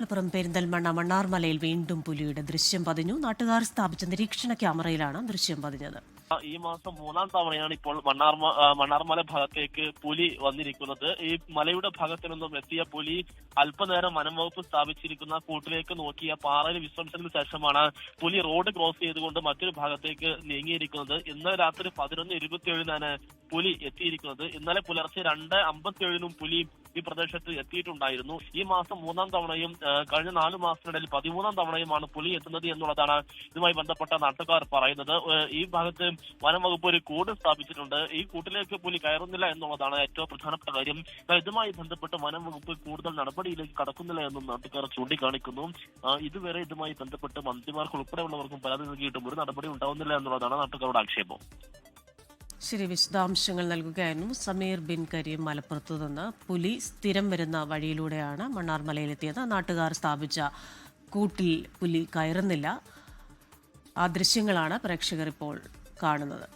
മലപ്പുറം പെരിന്തൽമണ്ണ മണ്ണാർമലയിൽ വീണ്ടും പുലിയുടെ ദൃശ്യം പതിഞ്ഞു. നാട്ടുകാർ സ്ഥാപിച്ച നിരീക്ഷണ ക്യാമറയിലാണ് ദൃശ്യം പതിഞ്ഞത്. ഈ മാസം മൂന്നാം തവണയാണ് ഇപ്പോൾ മണ്ണാർമല ഭാഗത്തേക്ക് പുലി വന്നിരിക്കുന്നത്. ഈ മലയുടെ ഭാഗത്തു നിന്നും എത്തിയ പുലി അല്പനേരം വനം വകുപ്പ് സ്ഥാപിച്ചിരിക്കുന്ന കൂട്ടിലേക്ക് നോക്കിയ പാറയിൽ വിശ്രമിച്ചതിന് ശേഷമാണ് പുലി റോഡ് ക്രോസ് ചെയ്തുകൊണ്ട് മറ്റൊരു ഭാഗത്തേക്ക് നീങ്ങിയിരിക്കുന്നത്. ഇന്നലെ രാത്രി 11:27 പുലി എത്തിയിരിക്കുന്നത്. ഇന്നലെ പുലർച്ചെ 2:57 പുലി ഈ പ്രദേശത്ത് എത്തിയിട്ടുണ്ടായിരുന്നു. ഈ മാസം മൂന്നാം തവണയും കഴിഞ്ഞ 4 മാസത്തിനിടയിൽ 13-ാം തവണയുമാണ് പുലി എത്തുന്നത് എന്നുള്ളതാണ് ഇതുമായി ബന്ധപ്പെട്ട നാട്ടുകാർ പറയുന്നത്. ഈ ഭാഗത്ത് വനം വകുപ്പ് ഒരു കൂട് സ്ഥാപിച്ചിട്ടുണ്ട്. ഈ കൂട്ടിലേക്ക് പുലി കയറുന്നില്ല എന്നുള്ളതാണ് ഏറ്റവും പ്രധാനപ്പെട്ട കാര്യം. ഇതുമായി ബന്ധപ്പെട്ട് വനം വകുപ്പ് കൂടുതൽ നടപടിയിലേക്ക് കടക്കുന്നില്ല എന്നും നാട്ടുകാർ ചൂണ്ടിക്കാണിക്കുന്നു. ഇതുവരെ ഇതുമായി ബന്ധപ്പെട്ട് മന്ത്രിമാർക്ക് ഉൾപ്പെടെയുള്ളവർക്കും പരാതി നൽകിയിട്ടും ഒരു നടപടി ഉണ്ടാവുന്നില്ല എന്നുള്ളതാണ് നാട്ടുകാരുടെ ആക്ഷേപം. ശരി, വിശദാംശങ്ങൾ നൽകുകയായിരുന്നു സമീർ ബിൻ കരീം മലപ്പുറത്തു നിന്ന്. പുലി സ്ഥിരം വരുന്ന വഴിയിലൂടെയാണ് മണ്ണാർമലയിലെത്തിയത്. നാട്ടുകാർ സ്ഥാപിച്ച കൂട്ടിൽ പുലി കയറുന്നില്ല. ആ ദൃശ്യങ്ങളാണ് പ്രേക്ഷകർ ഇപ്പോൾ കാണുന്നത്.